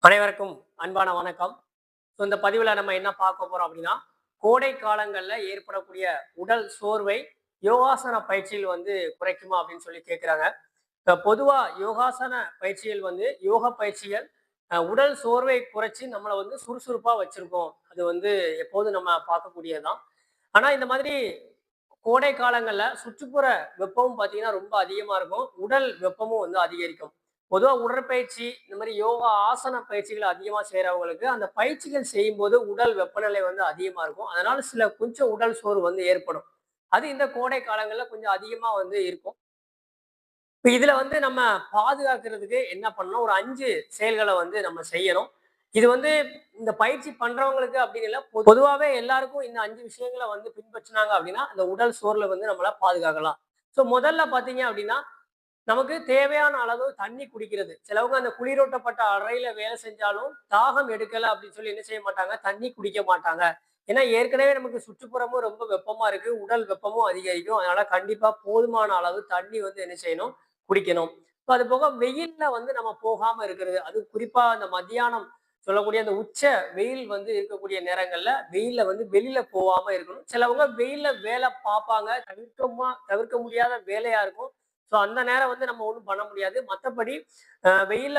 அனைவருக்கும் அன்பான வணக்கம். இந்த பதிவுல நம்ம என்ன பார்க்க போறோம் அப்படின்னா, கோடை காலங்கள்ல ஏற்படக்கூடிய உடல் சோர்வை யோகாசன பயிற்சியில் குறைக்குமா அப்படின்னு சொல்லி கேட்குறாங்க. பொதுவா யோகாசன பயிற்சிகள் யோக பயிற்சிகள் உடல் சோர்வை குறைச்சு நம்மள சுறுசுறுப்பா வச்சிருக்கோம். அது எப்போதும் நம்ம பார்க்கக்கூடியதுதான். ஆனா இந்த மாதிரி கோடை காலங்கள்ல சுற்றுப்புற வெப்பமும் பார்த்தீங்கன்னா ரொம்ப அதிகமா இருக்கும். உடல் வெப்பமும் அதிகரிக்கும். பொதுவா உடற்பயிற்சி இந்த மாதிரி யோகா ஆசன பயிற்சிகள் அதிகமா செய்யறவங்களுக்கு அந்த பயிற்சிகள் செய்யும்போது உடல் வெப்பநிலை அதிகமா இருக்கும். அதனால கொஞ்சம் உடல் சோர்வு ஏற்படும். அது இந்த கோடை காலங்கள்ல கொஞ்சம் அதிகமா இருக்கும். இப்ப இதுல நம்ம பாதுகாக்கிறதுக்கு என்ன பண்ணணும்? ஒரு 5 செயல்கள நம்ம செய்யணும். இது இந்த பயிற்சி பண்றவங்களுக்கு அப்படின்னு இல்ல. பொதுவாவே எல்லாருக்கும் இந்த 5 விஷயங்கள பின்பற்றினாங்க அப்படின்னா, அந்த உடல் சோர்வுல நம்மள பாதுகாக்கலாம். முதல்ல பார்த்தீங்க அப்படின்னா, நமக்கு தேவையான அளவு தண்ணி குடிக்கிறது. சிலவங்க அந்த குளிரூட்டப்பட்ட அறையில வேலை செஞ்சாலும், தாகம் எடுக்கல அப்படின்னு சொல்லி என்ன செய்ய மாட்டாங்க? தண்ணி குடிக்க மாட்டாங்க. ஏன்னா ஏற்கனவே நமக்கு சுற்றுப்புறமும் ரொம்ப வெப்பமா இருக்கு. உடல் வெப்பமும் அதிகரிக்கும். அதனால கண்டிப்பா போதுமான அளவு தண்ணி என்ன செய்யணும்? குடிக்கணும். அது போக வெயில்ல நம்ம போகாம இருக்கிறது. அது குறிப்பா அந்த மத்தியானம் சொல்லக்கூடிய அந்த உச்ச வெயில் இருக்கக்கூடிய நேரங்கள்ல வெயில்ல வெளியில போகாம இருக்கணும். சிலவங்க வெயில்ல வேலை பார்ப்பாங்க. தவிர்க்க முடியாத வேலையா இருக்கும். அந்த நேரம் நம்ம ஒண்ணும் பண்ண முடியாது. மத்தபடி வெயில்ல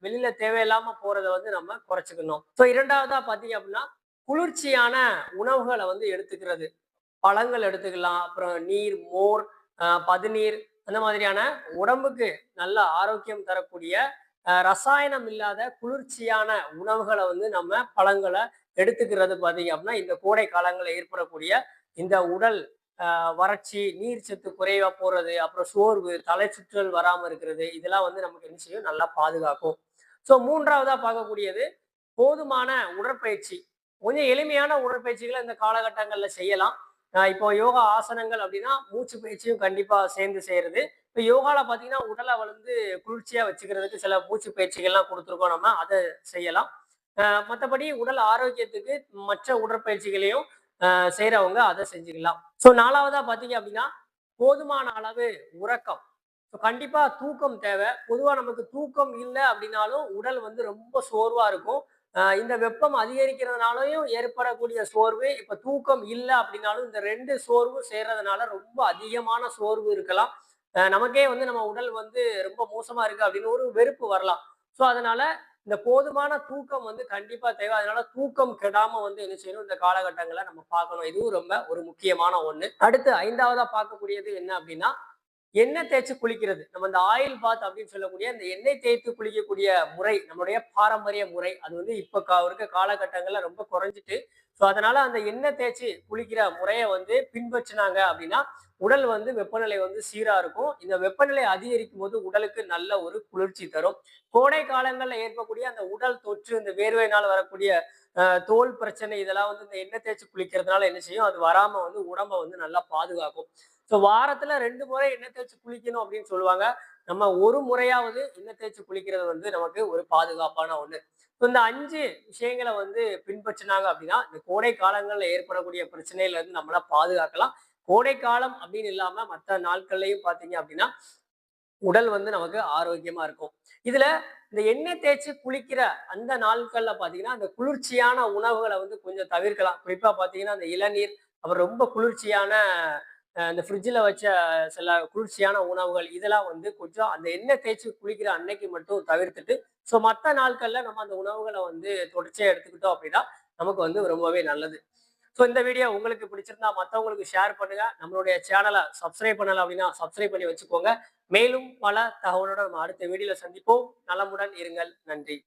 வெளியில தேவையில்லாம போறத நம்ம குறைச்சுக்கணும். 2வதா பார்த்தீங்க அப்படின்னா, குளிர்ச்சியான உணவுகள எடுத்துக்கிறது. பழங்கள் எடுத்துக்கலாம். அப்புறம் நீர், மோர், பதநீர் அந்த மாதிரியான உடம்புக்கு நல்ல ஆரோக்கியம் தரக்கூடிய ரசாயனம் இல்லாத குளிர்ச்சியான உணவுகள நம்ம பழங்கள எடுத்துக்கிறது பார்த்தீங்க அப்படின்னா, இந்த கோடை காலங்கள்ல ஏற்படக்கூடிய இந்த உடல் வறட்சி, நீர் சத்து குறைவா போறது, அப்புறம் சோர்வு, தலை சுற்றல் வராம இருக்கிறது, இதெல்லாம் நமக்கு என்ன செய்யும்? நல்லா பாதுகாக்கும். 3வதா பார்க்கக்கூடியது போதுமான உடற்பயிற்சி. கொஞ்சம் எளிமையான உடற்பயிற்சிகள இந்த காலகட்டங்கள்ல செய்யலாம். இப்போ யோகா ஆசனங்கள் அப்படின்னா, மூச்சு பயிற்சியும் கண்டிப்பா சேர்ந்து செய்யறது. இப்ப யோகால பார்த்தீங்கன்னா, உடல குளிர்ச்சியா வச்சுக்கிறதுக்கு சில மூச்சு பயிற்சிகள்லாம் குடுத்துருக்கோம் நம்ம. அத செய்யலாம். மத்தபடி உடல் ஆரோக்கியத்துக்கு மற்ற உடற்பயிற்சிகளையும் செய்றவங்க அத செஞ்சுக்கலாம். 4வதா பார்த்தீங்க அப்படின்னா, போதுமான அளவு உறக்கம். கண்டிப்பா தூக்கம் தேவை. பொதுவா நமக்கு தூக்கம் இல்ல அப்படின்னாலும், உடல் ரொம்ப சோர்வா இருக்கும். இந்த வெப்பம் அதிகரிக்கிறதுனாலயும் ஏற்படக்கூடிய சோர்வு, இப்ப தூக்கம் இல்ல அப்படின்னாலும், இந்த 2 சோர்வும் சேர்றதுனால ரொம்ப அதிகமான சோர்வு இருக்கலாம். நமக்கே நம்ம உடல் ரொம்ப மோசமா இருக்கு அப்படின்னு ஒரு வெறுப்பு வரலாம். அதனால இந்த போதுமான தூக்கம் கண்டிப்பா தேவை. அதனால தூக்கம் கெடாம என்ன செய்யணும்? இந்த காலகட்டங்கள்ல நம்ம பார்க்கணும். இதுவும் ரொம்ப ஒரு முக்கியமான ஒண்ணு. அடுத்து 5வதா பார்க்கக்கூடியது என்ன அப்படின்னா, எண்ணெய் தேய்ச்சு குளிக்கிறது. நம்ம இந்த ஆயில் பாத் அப்படின்னு சொல்லக்கூடிய இந்த எண்ணெய் தேய்த்து குளிக்கக்கூடிய முறை, நம்மளுடைய பாரம்பரிய முறை. அது இப்ப இருக்க காலகட்டங்கள்ல ரொம்ப குறைஞ்சிட்டு. அதனால அந்த எண்ணெய் தேய்ச்சு குளிக்கிற முறைய பின்பற்றினாங்க அப்படின்னா, உடல் வெப்பநிலை சீரா இருக்கும். இந்த வெப்பநிலை அதிகரிக்கும் போது உடலுக்கு நல்ல ஒரு குளிர்ச்சி தரும். கோடை காலங்கள்ல ஏற்படக்கூடிய அந்த உடல் தொற்று, இந்த வேர்வையினால வரக்கூடிய தோல் பிரச்சனை இதெல்லாம் இந்த எண்ணெய் தேய்ச்சு குளிக்கிறதுனால என்ன செய்யும்? அது வராம உடம்ப நல்லா பாதுகாக்கும். வாரத்துல 2 முறை எண்ணெய் தேய்ச்சு குளிக்கணும் அப்படின்னு சொல்லுவாங்க. நம்ம ஒரு முறையாவது எண்ணெய் தேய்ச்சு குளிக்கிறது நமக்கு ஒரு பாதுகாப்பான ஒண்ணு. இந்த 5 விஷயங்கள பின்பற்றினாங்க அப்படின்னா, இந்த கோடை காலங்கள்ல ஏற்படக்கூடிய பிரச்சனையில இருந்து நம்மள பாதுகாக்கலாம். கோடை காலம் அப்படின்னு இல்லாம மத்த நாட்கள்லயும் பார்த்தீங்க அப்படின்னா, உடல் நமக்கு ஆரோக்கியமா இருக்கும். இதுல இந்த எண்ணெய் தேய்ச்சு குளிக்கிற அந்த நாட்கள்ல பார்த்தீங்கன்னா, அந்த குளிர்ச்சியான உணவுகள கொஞ்சம் தவிர்க்கலாம். குறிப்பா பார்த்தீங்கன்னா, அந்த இளநீர், அப்புறம் ரொம்ப குளிர்ச்சியான இந்த ஃப்ரிட்ஜ்ல வச்ச சில குளிர்ச்சியான உணவுகள் இதெல்லாம் கொஞ்சம் அந்த எண்ணெய் தேய்ச்சு குளிக்கிற அன்னைக்கு மட்டும் தவிர்த்துட்டு, மத்த நாட்கள்ல நம்ம அந்த உணவுகள தொடர்ச்சியா எடுத்துக்கிட்டோம் அப்படின்னா, நமக்கு ரொம்பவே நல்லது. இந்த வீடியோ உங்களுக்கு பிடிச்சிருந்தா மத்தவங்களுக்கு ஷேர் பண்ணுங்க. நம்மளுடைய சேனல சப்ஸ்கிரைப் பண்ணல அப்படின்னா, சப்ஸ்கிரைப் பண்ணி வச்சுக்கோங்க. மேலும் பல தகவலோட நம்ம அடுத்த வீடியோல சந்திப்போம். நலமுடன் இருங்கள். நன்றி.